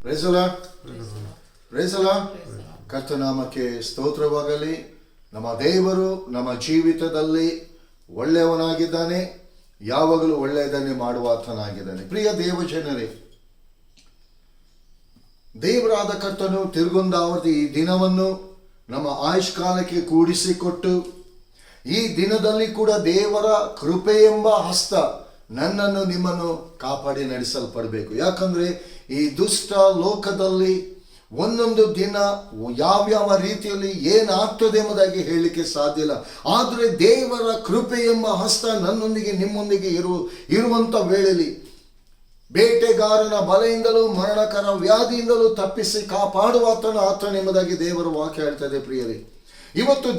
ಪ್ರೇಸಲ ಕರ್ತನಾಮಕ್ಕೆ ಸ್ತೋತ್ರವಾಗಲಿ. ನಮ್ಮ ದೇವರು ನಮ್ಮ ಜೀವಿತದಲ್ಲಿ ಒಳ್ಳೆಯವನಾಗಿದ್ದಾನೆ, ಯಾವಾಗಲೂ ಒಳ್ಳೆಯದನ್ನೇ ಮಾಡುವಾತನಾಗಿದ್ದಾನೆ. ಪ್ರಿಯ ದೇವಜನರೇ, ದೇವರಾದ ಕರ್ತನು ತಿರುಗೊಂದಾವರ್ತಿ ಈ ದಿನವನ್ನು ನಮ್ಮ ಆಯುಷ್ಕಾಲಕ್ಕೆ ಕೂಡಿಸಿಕೊಟ್ಟು, ಈ ದಿನದಲ್ಲಿ ಕೂಡ ದೇವರ ಕೃಪೆ ಎಂಬ ಹಸ್ತ ನನ್ನನ್ನು ನಿಮ್ಮನ್ನು ಕಾಪಾಡಿ ನಡೆಸಲ್ಪಡಬೇಕು. ಯಾಕಂದ್ರೆ ಈ ದುಷ್ಟ ಲೋಕದಲ್ಲಿ ಒಂದೊಂದು ದಿನ ಯಾವ್ಯಾವ ರೀತಿಯಲ್ಲಿ ಏನಾಗ್ತದೆ ಎಂಬುದಾಗಿ ಹೇಳಲಿಕ್ಕೆ ಸಾಧ್ಯ ಇಲ್ಲ. ಆದರೆ ದೇವರ ಕೃಪೆ ಎಂಬ ಹಸ್ತ ನನ್ನೊಂದಿಗೆ ನಿಮ್ಮೊಂದಿಗೆ ಇರುವಂತ ವೇಳೆಯಲ್ಲಿ ಬೇಟೆಗಾರನ ಬಲೆಯಿಂದಲೂ ಮರಣಕರ ವ್ಯಾಧಿಯಿಂದಲೂ ತಪ್ಪಿಸಿ ಆತನೆಂಬುದಾಗಿ ದೇವರ ವಾಕ್ಯ ಹೇಳ್ತದೆ. ಪ್ರಿಯರೇ, ಇವತ್ತು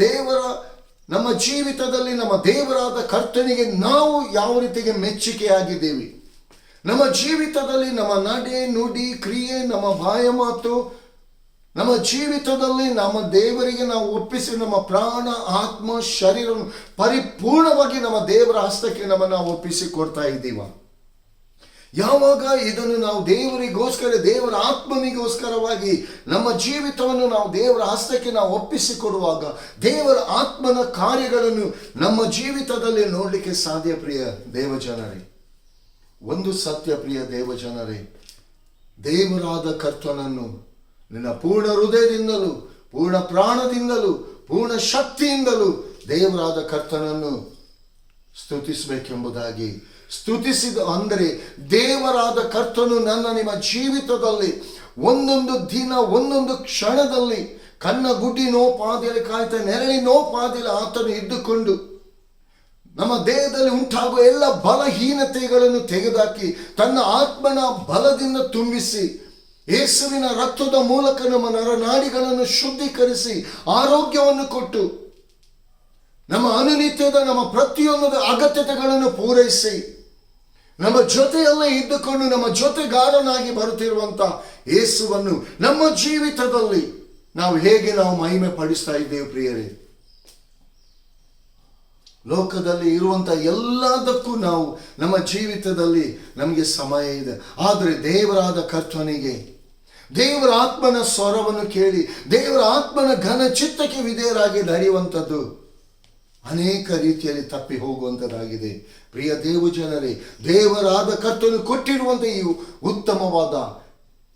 ನಮ್ಮ ಜೀವಿತದಲ್ಲಿ ನಮ್ಮ ದೇವರಾದ ಕರ್ತನಿಗೆ ನಾವು ಯಾವ ರೀತಿಗೆ ಮೆಚ್ಚುಗೆಯಾಗಿದ್ದೇವೆ, ನಮ್ಮ ಜೀವಿತದಲ್ಲಿ ನಮ್ಮ ನಡೆ ನುಡಿ ಕ್ರಿಯೆ, ನಮ್ಮ ಬಾಯ ಮಾತು, ನಮ್ಮ ಜೀವಿತದಲ್ಲಿ ನಮ್ಮ ದೇವರಿಗೆ ನಾವು ಒಪ್ಪಿಸಿ ನಮ್ಮ ಪ್ರಾಣ ಆತ್ಮ ಶರೀರವನ್ನು ಪರಿಪೂರ್ಣವಾಗಿ ನಮ್ಮ ದೇವರ ಹಸ್ತಕ್ಕೆ ನಾವು ಒಪ್ಪಿಸಿ ಕೊಡ್ತಾ ಇದ್ದೀವ. ಯಾವಾಗ ಇದನ್ನು ನಾವು ದೇವರಿಗೋಸ್ಕರ, ದೇವರ ಆತ್ಮನಿಗೋಸ್ಕರವಾಗಿ ನಮ್ಮ ಜೀವಿತವನ್ನು ನಾವು ದೇವರ ಹಸ್ತಕ್ಕೆ ನಾವು ಒಪ್ಪಿಸಿಕೊಡುವಾಗ ದೇವರ ಆತ್ಮನ ಕಾರ್ಯಗಳನ್ನು ನಮ್ಮ ಜೀವಿತದಲ್ಲಿ ನೋಡಲಿಕ್ಕೆ ಸಾಧ್ಯ. ಪ್ರಿಯ ದೇವಜನರೇ, ಒಂದು ಸತ್ಯ ಪ್ರಿಯ ದೇವಜನರೇ, ದೇವರಾದ ಕರ್ತನನ್ನು ನಿನ್ನ ಪೂರ್ಣ ಹೃದಯದಿಂದಲೂ ಪೂರ್ಣ ಪ್ರಾಣದಿಂದಲೂ ಪೂರ್ಣ ಶಕ್ತಿಯಿಂದಲೂ ದೇವರಾದ ಕರ್ತನನ್ನು ಸ್ತುತಿಸಬೇಕೆಂಬುದಾಗಿ. ಸ್ತುತಿಸಿದ ಅಂದರೆ ದೇವರಾದ ಕರ್ತನು ನಿಮ್ಮ ಜೀವಿತದಲ್ಲಿ ಒಂದೊಂದು ದಿನ ಒಂದೊಂದು ಕ್ಷಣದಲ್ಲಿ ಕಣ್ಣ ಗುಡ್ಡಿ ನೋಪಾದಿಯಲ್ಲಿ ಕಾಯ್ತಾ ನೆರಳಿ ನೋಪಾದಿಯಲ್ಲಿ ಆತನು ಇದ್ದುಕೊಂಡು ನಮ್ಮ ದೇಹದಲ್ಲಿ ಉಂಟಾಗುವ ಎಲ್ಲ ಬಲಹೀನತೆಗಳನ್ನು ತೆಗೆದುಹಾಕಿ ತನ್ನ ಆತ್ಮನ ಬಲದಿಂದ ತುಂಬಿಸಿ ಯೇಸುವಿನ ರಕ್ತದ ಮೂಲಕ ನಮ್ಮ ನರನಾಡಿಗಳನ್ನು ಶುದ್ಧೀಕರಿಸಿ ಆರೋಗ್ಯವನ್ನು ಕೊಟ್ಟು ನಮ್ಮ ಅನುನಿತ್ಯದ ನಮ್ಮ ಪ್ರತಿಯೊಂದು ಅಗತ್ಯತೆಗಳನ್ನು ಪೂರೈಸಿ ನಮ್ಮ ಜೊತೆಯಲ್ಲೇ ಇದ್ದುಕೊಂಡು ನಮ್ಮ ಜೊತೆಗಾರನಾಗಿ ಬರುತ್ತಿರುವಂತ ಯೇಸುವನ್ನು ನಮ್ಮ ಜೀವಿತದಲ್ಲಿ ನಾವು ಹೇಗೆ ಮಹಿಮೆ ಪಡಿಸ್ತಾ ಇದ್ದೇವೆ. ಪ್ರಿಯರೇ, ಲೋಕದಲ್ಲಿ ಇರುವಂತ ಎಲ್ಲದಕ್ಕೂ ನಾವು ನಮ್ಮ ಜೀವಿತದಲ್ಲಿ ನಮಗೆ ಸಮಯ ಇದೆ. ಆದರೆ ದೇವರಾದ ಕರ್ತನಿಗೆ ದೇವರ ಆತ್ಮನ ಸ್ವರವನ್ನು ಕೇಳಿ ದೇವರ ಆತ್ಮನ ಘನ ಚಿತ್ತಕ್ಕೆ ವಿಧೇಯರಾಗಿ ನಡೆಯುವಂಥದ್ದು ಅನೇಕ ರೀತಿಯಲ್ಲಿ ತಪ್ಪಿ ಹೋಗುವಂಥದ್ದಾಗಿದೆ. ಪ್ರಿಯ ದೇವಜನರೇ, ದೇವರಾದ ಕರ್ತನು ಕೊಟ್ಟಿರುವಂಥ ಈ ಉತ್ತಮವಾದ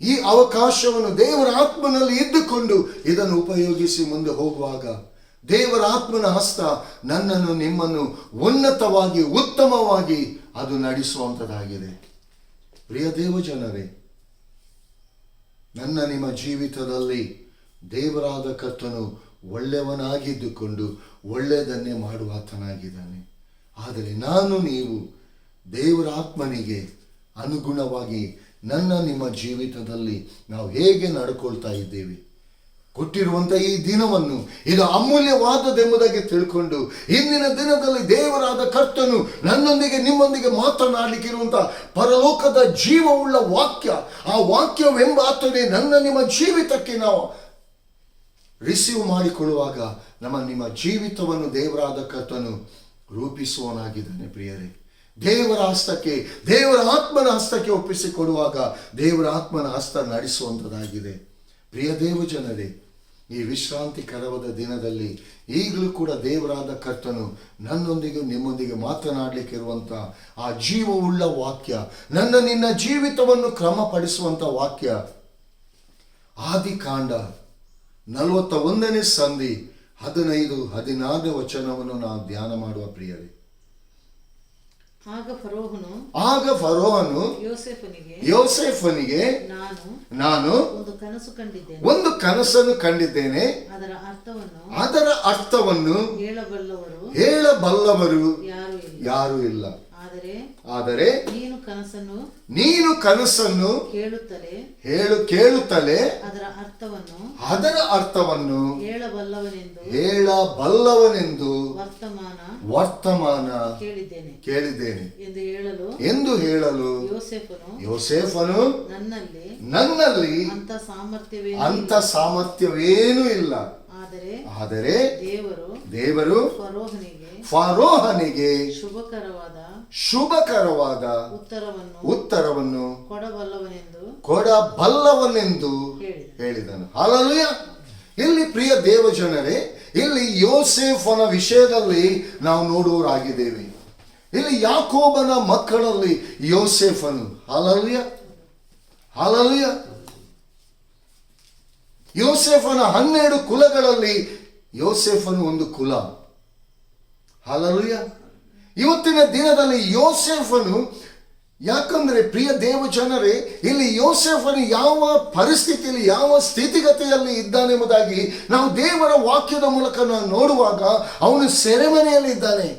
ಈ ಅವಕಾಶವನ್ನು ದೇವರ ಆತ್ಮನಲ್ಲಿ ಇದ್ದುಕೊಂಡು ಇದನ್ನು ಉಪಯೋಗಿಸಿ ಮುಂದೆ ಹೋಗುವಾಗ ದೇವರ ಆತ್ಮನ ಹಸ್ತ ನನ್ನನ್ನು ನಿಮ್ಮನ್ನು ಉನ್ನತವಾಗಿ ಉತ್ತಮವಾಗಿ ಅದು ನಡೆಸುವಂಥದ್ದಾಗಿದೆ. ಪ್ರಿಯ ದೇವಜನರೇ, ನಿಮ್ಮ ಜೀವಿತದಲ್ಲಿ ದೇವರಾದ ಕರ್ತನು ಒಳ್ಳೆಯವನಾಗಿದ್ದುಕೊಂಡು ಒಳ್ಳೆಯದನ್ನೇ ಮಾಡುವಾತನಾಗಿದ್ದಾನೆ. ಆದರೆ ನೀವು ದೇವರ ಆತ್ಮನಿಗೆ ಅನುಗುಣವಾಗಿ ನಿಮ್ಮ ಜೀವಿತದಲ್ಲಿ ನಾವು ಹೇಗೆ ನಡ್ಕೊಳ್ತಾ ಇದ್ದೇವೆ, ಕೊಟ್ಟಿರುವಂಥ ಈ ದಿನವನ್ನು ಇದು ಅಮೂಲ್ಯವಾದದೆಂಬುದಾಗಿ ತಿಳ್ಕೊಂಡು ಇಂದಿನ ದಿನದಲ್ಲಿ ದೇವರಾದ ಕರ್ತನು ನನ್ನೊಂದಿಗೆ ನಿಮ್ಮೊಂದಿಗೆ ಮಾತನಾಡಲಿಕ್ಕಿರುವಂಥ ಪರಲೋಕದ ಜೀವವುಳ್ಳ ವಾಕ್ಯ, ಆ ವಾಕ್ಯವೆಂಬ ಆತನೇ ನಿಮ್ಮ ಜೀವಿತಕ್ಕೆ ನಾವು ರಿಸೀವ್ ಮಾಡಿಕೊಳ್ಳುವಾಗ ನಿಮ್ಮ ಜೀವಿತವನ್ನು ದೇವರಾದ ಕರ್ತನು ರೂಪಿಸುವನಾಗಿದ್ದಾನೆ. ಪ್ರಿಯರೇ, ದೇವರ ಹಸ್ತಕ್ಕೆ, ದೇವರ ಆತ್ಮನ ಹಸ್ತಕ್ಕೆ ಒಪ್ಪಿಸಿಕೊಡುವಾಗ ದೇವರ ಆತ್ಮನ ಹಸ್ತ ನಡೆಸುವಂಥದ್ದಾಗಿದೆ. ಪ್ರಿಯ ದೇವಜನರೇ, ಈ ವಿಶ್ರಾಂತಿಕರವಾದ ದಿನದಲ್ಲಿ ಈಗಲೂ ಕೂಡ ದೇವರಾದ ಕರ್ತನು ನನ್ನೊಂದಿಗೆ ನಿಮ್ಮೊಂದಿಗೆ ಮಾತನಾಡಲಿಕ್ಕಿರುವಂಥ ಆ ಜೀವವುಳ್ಳ ವಾಕ್ಯ, ನಿನ್ನ ಜೀವಿತವನ್ನು ಕ್ರಮಪಡಿಸುವಂಥ ವಾಕ್ಯ ಆದಿಕಾಂಡ 41ನೇ ಸಂಧಿ 15-16 ವಚನವನ್ನು ನಾವು ಧ್ಯಾನ ಮಾಡುವ. ಪ್ರಿಯರೇ, ಆಗ ಫರೋಹನು ಯೋಸೇಫನಿಗೆ ನಾನು ಒಂದು ಕನಸನ್ನು ಕಂಡಿದ್ದೇನೆ, ಅದರ ಅರ್ಥವನ್ನು ಹೇಳಬಲ್ಲವರು ಯಾರೂ ಇಲ್ಲ. ಆದರೆ ನೀನು ಕನಸನ್ನು ಕೇಳುತ್ತಲೇ ಅದರ ಅರ್ಥವನ್ನು ಹೇಳಬಲ್ಲವನೆಂದು ವರ್ತಮಾನ ಕೇಳಿದ್ದೇನೆ ಎಂದು ಹೇಳಲು ಯೋಸೇಫನು ನನ್ನಲ್ಲಿ ಅಂಥ ಸಾಮರ್ಥ್ಯವೇನೂ ಇಲ್ಲ. ಆದರೆ ದೇವರು ಫರೋಹನಿಗೆ ಶುಭಕರವಾದ ಉತ್ತರವನ್ನು ಕೊಡಬಲ್ಲವನೆಂದು ಹೇಳಿದನು. ಹಲ್ಲೆಲೂಯಾ. ಇಲ್ಲಿ ಪ್ರಿಯ ದೇವಜನರೇ, ಇಲ್ಲಿ ಯೋಸೇಫನ ವಿಷಯದಲ್ಲಿ ನಾವು ನೋಡುವರಾಗಿದ್ದೇವೆ. ಇಲ್ಲಿ ಯಾಕೋಬನ ಮಕ್ಕಳಲ್ಲಿ ಯೋಸೇಫನು. Hallelujah, hallelujah. ಯೋಸೇಫನ 12 ಕುಲಗಳಲ್ಲಿ ಯೋಸೇಫನು ಒಂದು ಕುಲ. ಹಲ್ಲೆಲೂಯಾ. ಇವತ್ತಿನ ದಿನದಲ್ಲಿ ಯೋಸೇಫನು, ಯಾಕಂದ್ರೆ ಪ್ರಿಯ ದೇವಜನರೇ, ಇಲ್ಲಿ ಯೋಸೇಫನು ಯಾವ ಪರಿಸ್ಥಿತಿಯಲ್ಲಿ, ಯಾವ ಸ್ಥಿತಿಗತಿಯಲ್ಲಿ ಇದ್ದಾನೆಂಬುದಾಗಿ ನಾವು ದೇವರ ವಾಕ್ಯದ ಮೂಲಕ ನಾವು ನೋಡುವಾಗ ಅವನು ಸೆರೆಮನೆಯಲ್ಲಿ ಇದ್ದಾನೆ.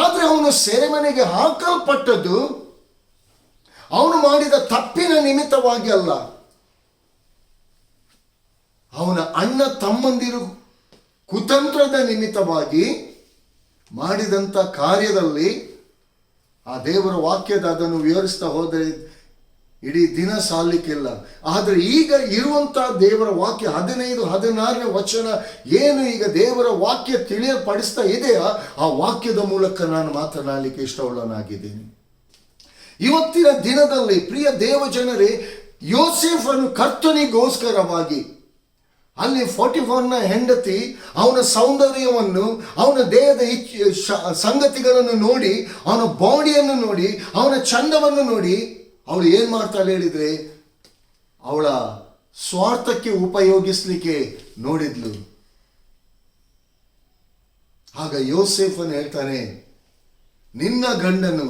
ಆದರೆ ಅವನು ಸೆರೆಮನೆಗೆ ಹಾಕಲ್ಪಟ್ಟದ್ದು ಅವನು ಮಾಡಿದ ತಪ್ಪಿನ ನಿಮಿತ್ತವಾಗಿ ಅಲ್ಲ, ಅವನ ಅಣ್ಣ ತಮ್ಮಂದಿರು ಕುತಂತ್ರದ ನಿಮಿತ್ತವಾಗಿ ಮಾಡಿದಂಥ ಕಾರ್ಯದಲ್ಲಿ. ಆ ದೇವರ ವಾಕ್ಯದ ಅದನ್ನು ವಿವರಿಸ್ತಾ ಹೋದರೆ ಇಡೀ ದಿನ ಸಾಲಿಕ್ಕಿಲ್ಲ. ಆದರೆ ಈಗ ಇರುವಂಥ ದೇವರ ವಾಕ್ಯ 15-16ನೇ ವಚನ ಏನು ಈಗ ದೇವರ ವಾಕ್ಯ ತಿಳಿಯಲ್ಪಡಿಸ್ತಾ ಇದೆಯಾ, ಆ ವಾಕ್ಯದ ಮೂಲಕ ನಾನು ಮಾತನಾಡಲಿಕ್ಕೆ ಇಷ್ಟವುಳ್ಳನಾಗಿದ್ದೀನಿ. ಇವತ್ತಿನ ದಿನದಲ್ಲಿ ಪ್ರಿಯ ದೇವಜನರೇ, ಯೋಸೇಫನು ಕರ್ತನಿಗೋಸ್ಕರವಾಗಿ ಅಲ್ಲಿ 44ನ ಹೆಂಡತಿ ಅವನ ಸೌಂದರ್ಯವನ್ನು, ಅವನ ದೇಹದ ಸಂಗತಿಗಳನ್ನು ನೋಡಿ, ಅವನ ಬಾಡಿಯನ್ನು ನೋಡಿ, ಅವನ ಚಂದವನ್ನು ನೋಡಿ ಅವಳು ಏನ್ ಮಾಡ್ತಾಳೆ ಹೇಳಿದ್ರೆ, ಅವಳ ಸ್ವಾರ್ಥಕ್ಕೆ ಉಪಯೋಗಿಸ್ಲಿಕ್ಕೆ ನೋಡಿದ್ಲು. ಆಗ ಯೋಸೇಫನು ಹೇಳ್ತಾನೆ, ನಿನ್ನ ಗಂಡನು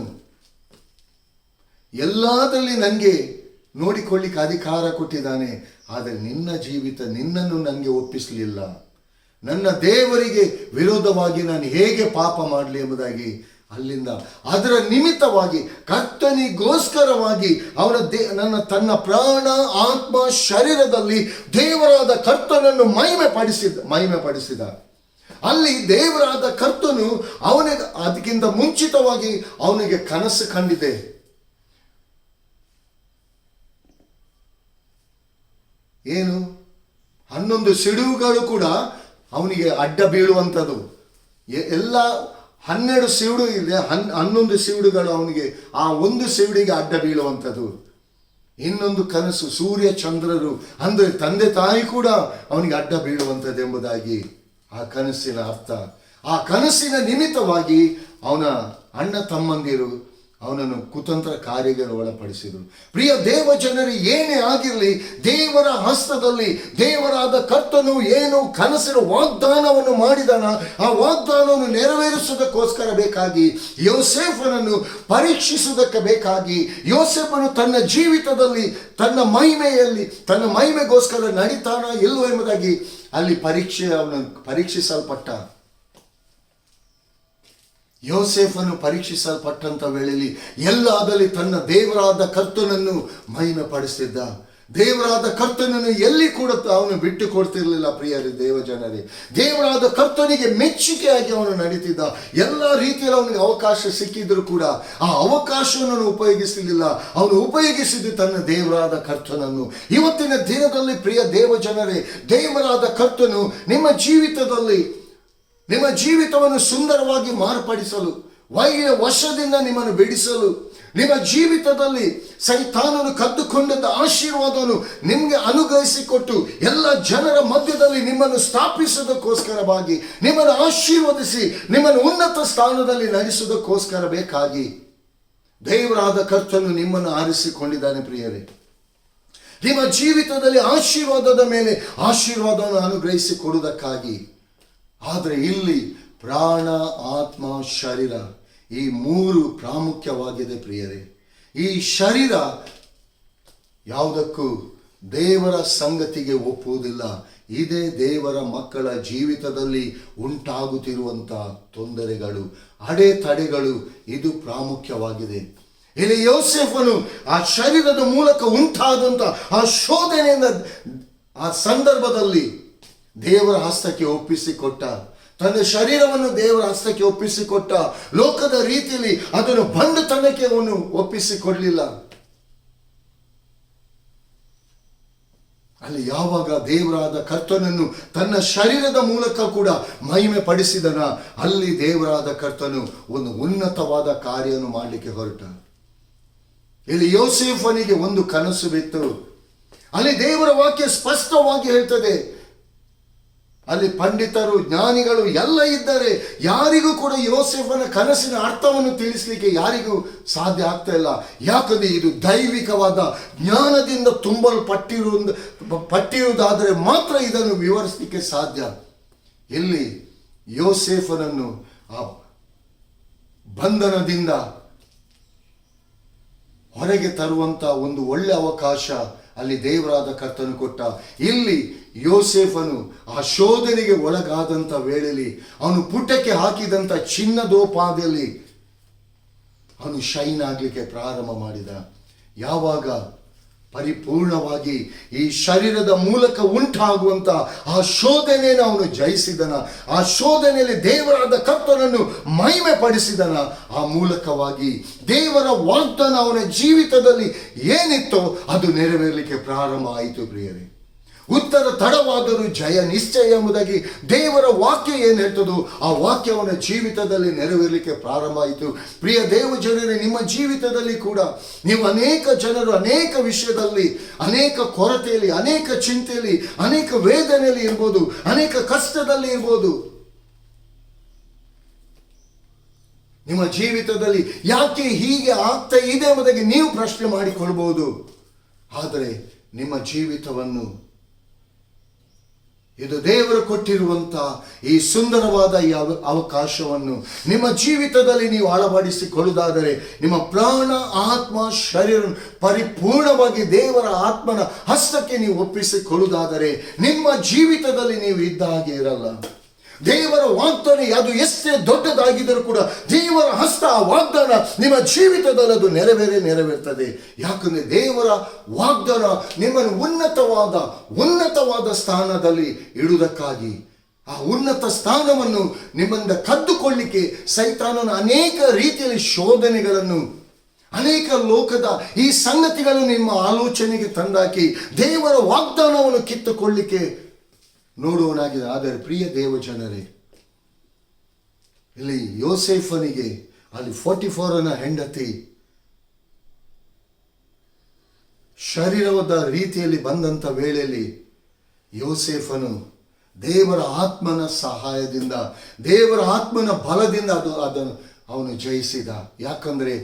ಎಲ್ಲದಲ್ಲಿ ನನಗೆ ನೋಡಿಕೊಳ್ಳಿಕ್ಕೆ ಅಧಿಕಾರ ಕೊಟ್ಟಿದ್ದಾನೆ, ಆದರೆ ನಿನ್ನ ಜೀವಿತ ನಿನ್ನನ್ನು ನನಗೆ ಒಪ್ಪಿಸಲಿಲ್ಲ. ನನ್ನ ದೇವರಿಗೆ ವಿರೋಧವಾಗಿ ನಾನು ಹೇಗೆ ಪಾಪ ಮಾಡಲಿ ಎಂಬುದಾಗಿ ಅಲ್ಲಿಂದ ಅದರ ನಿಮಿತ್ತವಾಗಿ ಕರ್ತನಿಗೋಸ್ಕರವಾಗಿ ಅವನ ತನ್ನ ಪ್ರಾಣ ಆತ್ಮ ಶರೀರದಲ್ಲಿ ದೇವರಾದ ಕರ್ತನನ್ನು ಮಹಿಮೆ ಪಡಿಸಿದ. ಅಲ್ಲಿ ದೇವರಾದ ಕರ್ತನು ಅವನಿಗೆ ಅದಕ್ಕಿಂತ ಮುಂಚಿತವಾಗಿ ಅವನಿಗೆ ಕನಸು ಕಂಡಿದೆ. ಏನು 11 ಸಿಡುವುಗಳು ಕೂಡ ಅವನಿಗೆ ಅಡ್ಡ ಬೀಳುವಂಥದ್ದು. ಎಲ್ಲ 12 ಸಿವುಡು ಇದೆ, 11 ಸಿವುಡುಗಳು ಅವನಿಗೆ ಆ ಒಂದು ಸಿವುಡಿಗೆ ಅಡ್ಡ ಬೀಳುವಂಥದ್ದು. ಇನ್ನೊಂದು ಕನಸು ಸೂರ್ಯ ಚಂದ್ರರು ಅಂದರೆ ತಂದೆ ತಾಯಿ ಕೂಡ ಅವನಿಗೆ ಅಡ್ಡ ಬೀಳುವಂಥದ್ದು ಎಂಬುದಾಗಿ ಆ ಕನಸಿನ ಅರ್ಥ. ಆ ಕನಸಿನ ನಿಮಿತ್ತವಾಗಿ ಅವನ ಅಣ್ಣ ತಮ್ಮಂದಿರು ಅವನನ್ನು ಕುತಂತ್ರ ಕಾರ್ಯಗಳು ಒಳಪಡಿಸಿದರು. ಪ್ರಿಯ ದೇವ ಜನರು ಏನೇ ಆಗಿರಲಿ, ದೇವರ ಹಸ್ತದಲ್ಲಿ ದೇವರಾದ ಕರ್ತನು ಏನು ಕನಸಿನ ವಾಗ್ದಾನವನ್ನು ಮಾಡಿದಾನ, ಆ ವಾಗ್ದಾನವನ್ನು ನೆರವೇರಿಸುವುದಕ್ಕೋಸ್ಕರ ಬೇಕಾಗಿ ಯೋಸೇಫನನ್ನು ಪರೀಕ್ಷಿಸುವುದಕ್ಕೆ ಬೇಕಾಗಿ ಯೋಸೇಫನು ತನ್ನ ಜೀವಿತದಲ್ಲಿ ತನ್ನ ಮಹಿಮೆಗೋಸ್ಕರ ನಡೀತಾನ ಇಲ್ಲವೋ ಎಂಬುದಾಗಿ ಅಲ್ಲಿ ಅವನು ಪರೀಕ್ಷಿಸಲ್ಪಟ್ಟ. ಯೋಸೇಫನು ಪರೀಕ್ಷಿಸಲ್ಪಟ್ಟಂಥ ವೇಳೆಯಲ್ಲಿ ಎಲ್ಲಾದಲ್ಲಿ ತನ್ನ ದೇವರಾದ ಕರ್ತನನ್ನು ಮಹಿಮೆ ಪಡಿಸ್ತಿದ್ದ. ದೇವರಾದ ಕರ್ತನನ್ನು ಎಲ್ಲಿ ಕೂಡ ಅವನು ಬಿಟ್ಟು ಕೊಡ್ತಿರ್ಲಿಲ್ಲ. ಪ್ರಿಯರೇ ದೇವಜನರೇ, ದೇವರಾದ ಕರ್ತನಿಗೆ ಮೆಚ್ಚುಗೆಯಾಗಿ ಅವನು ನಡೀತಿದ್ದ. ಎಲ್ಲ ರೀತಿಯಲ್ಲಿ ಅವನಿಗೆ ಅವಕಾಶ ಸಿಕ್ಕಿದ್ರು ಕೂಡ ಆ ಅವಕಾಶವನ್ನು ಉಪಯೋಗಿಸಲಿಲ್ಲ. ಅವನು ಉಪಯೋಗಿಸಿದ್ದು ತನ್ನ ದೇವರಾದ ಕರ್ತನನ್ನು. ಇವತ್ತಿನ ದಿನದಲ್ಲಿ ಪ್ರಿಯ ದೇವಜನರೇ, ದೇವರಾದ ಕರ್ತನು ನಿಮ್ಮ ಜೀವಿತವನ್ನು ಸುಂದರವಾಗಿ ಮಾರ್ಪಡಿಸಲು, ವಶದಿಂದ ನಿಮ್ಮನ್ನು ಬಿಡಿಸಲು, ನಿಮ್ಮ ಜೀವಿತದಲ್ಲಿ ಸೈತಾನನು ಕದ್ದುಕೊಂಡಂತ ಆಶೀರ್ವಾದವನ್ನು ನಿಮಗೆ ಅನುಗ್ರಹಿಸಿಕೊಟ್ಟು ಎಲ್ಲ ಜನರ ಮಧ್ಯದಲ್ಲಿ ನಿಮ್ಮನ್ನು ಸ್ಥಾಪಿಸುವುದಕ್ಕೋಸ್ಕರವಾಗಿ, ನಿಮ್ಮನ್ನು ಆಶೀರ್ವದಿಸಿ ನಿಮ್ಮನ್ನು ಉನ್ನತ ಸ್ಥಾನದಲ್ಲಿ ನಡೆಸುವುದಕ್ಕೋಸ್ಕರ ಬೇಕಾಗಿ ದೇವರಾದ ಕರ್ತನು ನಿಮ್ಮನ್ನು ಆರಿಸಿಕೊಂಡಿದ್ದಾನೆ. ಪ್ರಿಯರೇ, ನಿಮ್ಮ ಜೀವಿತದಲ್ಲಿ ಆಶೀರ್ವಾದದ ಮೇಲೆ ಆಶೀರ್ವಾದವನ್ನು ಅನುಗ್ರಹಿಸಿ ಕೊಡುವುದಕ್ಕಾಗಿ. ಆದರೆ ಇಲ್ಲಿ ಪ್ರಾಣ, ಆತ್ಮ, ಶರೀರ ಈ 3 ಪ್ರಾಮುಖ್ಯವಾಗಿದೆ. ಪ್ರಿಯರೇ, ಈ ಶರೀರ ಯಾವುದಕ್ಕೂ ದೇವರ ಸಂಗತಿಗೆ ಒಪ್ಪುವುದಿಲ್ಲ. ಇದೇ ದೇವರ ಮಕ್ಕಳ ಜೀವಿತದಲ್ಲಿ ಉಂಟಾಗುತ್ತಿರುವಂಥ ತೊಂದರೆಗಳು, ಅಡೆತಡೆಗಳು, ಇದು ಪ್ರಾಮುಖ್ಯವಾಗಿದೆ. ಇಲ್ಲಿ ಯೋಸೇಫನು ಆ ಶರೀರದ ಮೂಲಕ ಉಂಟಾದಂಥ ಆ ಶೋಧನೆಯಿಂದ ಆ ಸಂದರ್ಭದಲ್ಲಿ ದೇವರ ಹಸ್ತಕ್ಕೆ ಒಪ್ಪಿಸಿಕೊಟ್ಟ. ತನ್ನ ಶರೀರವನ್ನು ದೇವರ ಹಸ್ತಕ್ಕೆ ಒಪ್ಪಿಸಿಕೊಟ್ಟ. ಲೋಕದ ರೀತಿಯಲ್ಲಿ ಅದನ್ನು ಬಂಡತನಕ್ಕೆ ಅವನು ಒಪ್ಪಿಸಿಕೊಡಲಿಲ್ಲ. ಅಲ್ಲಿ ಯಾವಾಗ ದೇವರಾದ ಕರ್ತನನ್ನು ತನ್ನ ಶರೀರದ ಮೂಲಕ ಕೂಡ ಮಹಿಮೆ ಪಡಿಸಿದನ, ಅಲ್ಲಿ ದೇವರಾದ ಕರ್ತನು ಒಂದು ಉನ್ನತವಾದ ಕಾರ್ಯವನ್ನು ಮಾಡಲಿಕ್ಕೆ ಹೊರಟ. ಇಲ್ಲಿ ಯೋಸೇಫನಿಗೆ ಒಂದು ಕನಸು ಬಿತ್ತು. ಅಲ್ಲಿ ದೇವರ ವಾಕ್ಯ ಸ್ಪಷ್ಟವಾಗಿ ಹೇಳ್ತದೆ, ಅಲ್ಲಿ ಪಂಡಿತರು ಜ್ಞಾನಿಗಳು ಎಲ್ಲ ಇದ್ದಾರೆ, ಯಾರಿಗೂ ಕೂಡ ಯೋಸೇಫನ ಕನಸಿನ ಅರ್ಥವನ್ನು ತಿಳಿಸಲಿಕ್ಕೆ ಯಾರಿಗೂ ಸಾಧ್ಯ ಆಗ್ತಾ ಇಲ್ಲ. ಯಾಕಂದ್ರೆ ಇದು ದೈವಿಕವಾದ ಜ್ಞಾನದಿಂದ ಪಟ್ಟಿರುವುದಾದರೆ ಮಾತ್ರ ಇದನ್ನು ವಿವರಿಸಲಿಕ್ಕೆ ಸಾಧ್ಯ. ಇಲ್ಲಿ ಯೋಸೇಫನನ್ನು ಆ ಬಂಧನದಿಂದ ಹೊರಗೆ ತರುವಂತ ಒಂದು ಒಳ್ಳೆ ಅವಕಾಶ ಅಲ್ಲಿ ದೇವರಾದ ಕರ್ತನು ಕೊಟ್ಟ. ಇಲ್ಲಿ ಯೋಸೇಫನು ಆ ಶೋಧನೆಗೆ ಒಳಗಾದಂಥ ವೇಳೆಯಲ್ಲಿ ಅವನು ಪುಟಕ್ಕೆ ಹಾಕಿದಂಥ ಚಿನ್ನದೋಪಾದಿಯಲ್ಲಿ ಅವನು ಶೈನ್ ಆಗಲಿಕ್ಕೆ ಪ್ರಾರಂಭ ಮಾಡಿದ. ಯಾವಾಗ ಪರಿಪೂರ್ಣವಾಗಿ ಈ ಶರೀರದ ಮೂಲಕ ಉಂಟಾಗುವಂತ ಆ ಶೋಧನೆಯನ್ನು ಅವನು ಜಯಿಸಿದನ, ಆ ಶೋಧನೆಯಲ್ಲಿ ದೇವರಾದ ಕರ್ತನನ್ನು ಮಹಿಮೆ ಪಡಿಸಿದನ, ಆ ಮೂಲಕವಾಗಿ ದೇವರ ವಾಗ್ದಾನ ಅವನ ಜೀವಿತದಲ್ಲಿ ಏನಿತ್ತೋ ಅದು ನೆರವೇರಲಿಕ್ಕೆ ಪ್ರಾರಂಭ ಆಯಿತು. ಪ್ರಿಯರೇ, ಉತ್ತರ ತಡವಾದರೂ ಜಯ ನಿಶ್ಚಯ ಎಂಬುದಾಗಿ ದೇವರ ವಾಕ್ಯ ಏನು ಹೇಳ್ತದೋ ಆ ವಾಕ್ಯ ಅವನ ಜೀವಿತದಲ್ಲಿ ನೆರವೇರಲಿಕ್ಕೆ ಪ್ರಾರಂಭ ಆಯಿತು. ಪ್ರಿಯ ದೇವ ಜನರೇ, ನಿಮ್ಮ ಜೀವಿತದಲ್ಲಿ ಕೂಡ ನೀವು ಅನೇಕ ಜನರು ಅನೇಕ ವಿಷಯದಲ್ಲಿ, ಅನೇಕ ಕೊರತೆಯಲ್ಲಿ, ಅನೇಕ ಚಿಂತೆಯಲ್ಲಿ, ಅನೇಕ ವೇದನೆಯಲ್ಲಿ ಇರ್ಬೋದು, ಅನೇಕ ಕಷ್ಟದಲ್ಲಿ ಇರ್ಬೋದು. ನಿಮ್ಮ ಜೀವಿತದಲ್ಲಿ ಯಾಕೆ ಹೀಗೆ ಆಗ್ತಾ ಇದೆ ಎಂಬುದಾಗಿ ನೀವು ಪ್ರಶ್ನೆ ಮಾಡಿಕೊಳ್ಬಹುದು. ಆದರೆ ನಿಮ್ಮ ಜೀವಿತವನ್ನು, ಇದು ದೇವರು ಕೊಟ್ಟಿರುವಂತ ಈ ಸುಂದರವಾದ ಈ ಅವಕಾಶವನ್ನು ನಿಮ್ಮ ಜೀವಿತದಲ್ಲಿ ನೀವು ಅಳವಡಿಸಿಕೊಳ್ಳುವುದಾದರೆ, ನಿಮ್ಮ ಪ್ರಾಣ ಆತ್ಮ ಶರೀರ ಪರಿಪೂರ್ಣವಾಗಿ ದೇವರ ಆತ್ಮನ ಹಸ್ತಕ್ಕೆ ನೀವು ಒಪ್ಪಿಸಿಕೊಳ್ಳುವುದಾದರೆ ನಿಮ್ಮ ಜೀವಿತದಲ್ಲಿ ನೀವು ಇದ್ದ ಹಾಗೆ ಇರಲ್ಲ. ದೇವರ ವಾಗ್ದಾನ ಅದು ಎಷ್ಟೇ ದೊಡ್ಡದಾಗಿದ್ದರೂ ಕೂಡ ದೇವರ ಹಸ್ತ ಆ ವಾಗ್ದಾನ ನಿಮ್ಮ ಜೀವಿತದಲ್ಲಿ ಅದು ನೆರವೇರ್ತದೆ. ಯಾಕಂದ್ರೆ ದೇವರ ವಾಗ್ದಾನ ನಿಮ್ಮನ್ನು ಉನ್ನತವಾದ ಸ್ಥಾನದಲ್ಲಿ ಇಡುವುದಕ್ಕಾಗಿ, ಆ ಉನ್ನತ ಸ್ಥಾನವನ್ನು ನಿಮ್ಮಿಂದ ಕದ್ದುಕೊಳ್ಳಿಕ್ಕೆ ಸೈತಾನನ ಅನೇಕ ರೀತಿಯಲ್ಲಿ ಶೋಧನೆಗಳನ್ನು, ಅನೇಕ ಲೋಕದ ಈ ಸಂಗತಿಗಳು ನಿಮ್ಮ ಆಲೋಚನೆಗೆ ತಂದಾಕಿ ದೇವರ ವಾಗ್ದಾನವನ್ನು ಕಿತ್ತುಕೊಳ್ಳಿಕ್ಕೆ ನೋಡುವನಾಗಿದೆ. ಆದರೆ ಪ್ರಿಯ ದೇವ ಜನರೇ, ಇಲ್ಲಿ ಯೋಸೇಫನಿಗೆ ಅಲ್ಲಿ 44ನ ಹೆಂಡತಿ ಶರೀರದ ರೀತಿಯಲ್ಲಿ ಬಂದಂಥ ವೇಳೆಯಲ್ಲಿ ಯೋಸೇಫನು ದೇವರ ಆತ್ಮನ ಸಹಾಯದಿಂದ, ದೇವರ ಆತ್ಮನ ಬಲದಿಂದ ಅದನ್ನು ಅವನು ಜಯಿಸಿದ. ಯಾಕಂದ್ರೆ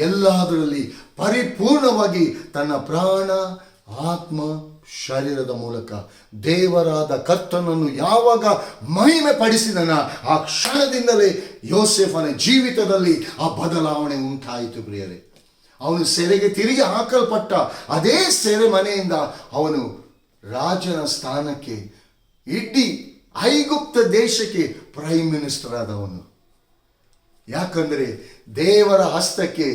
ಎಲ್ಲದರಲ್ಲಿ ಪರಿಪೂರ್ಣವಾಗಿ ತನ್ನ ಪ್ರಾಣ ಆತ್ಮ ಶರೀರದ ಮೂಲಕ ದೇವರಾದ ಕರ್ತನನ್ನು ಯಾವಾಗ ಮಹಿಮೆ ಪಡಿಸಿದನ ಆ ಕ್ಷಣದಿಂದಲೇ ಯೋಸೇಫನ ಜೀವಿತದಲ್ಲಿ ಆ ಬದಲಾವಣೆ ಉಂಟಾಯಿತು. ಪ್ರಿಯರೇ, ಅವನು ಸೆರೆಗೆ ತಿರುಗಿ ಹಾಕಲ್ಪಟ್ಟ ಅದೇ ಸೆರೆಮನೆಯಿಂದ ಅವನು ರಾಜನ ಸ್ಥಾನಕ್ಕೆ, ಇಡೀ ಐಗುಪ್ತ ದೇಶಕ್ಕೆ ಪ್ರೈಮ್ ಮಿನಿಸ್ಟರ್ ಆದವನು. ಯಾಕಂದ್ರೆ ದೇವರ ಹಸ್ತಕ್ಕೆ,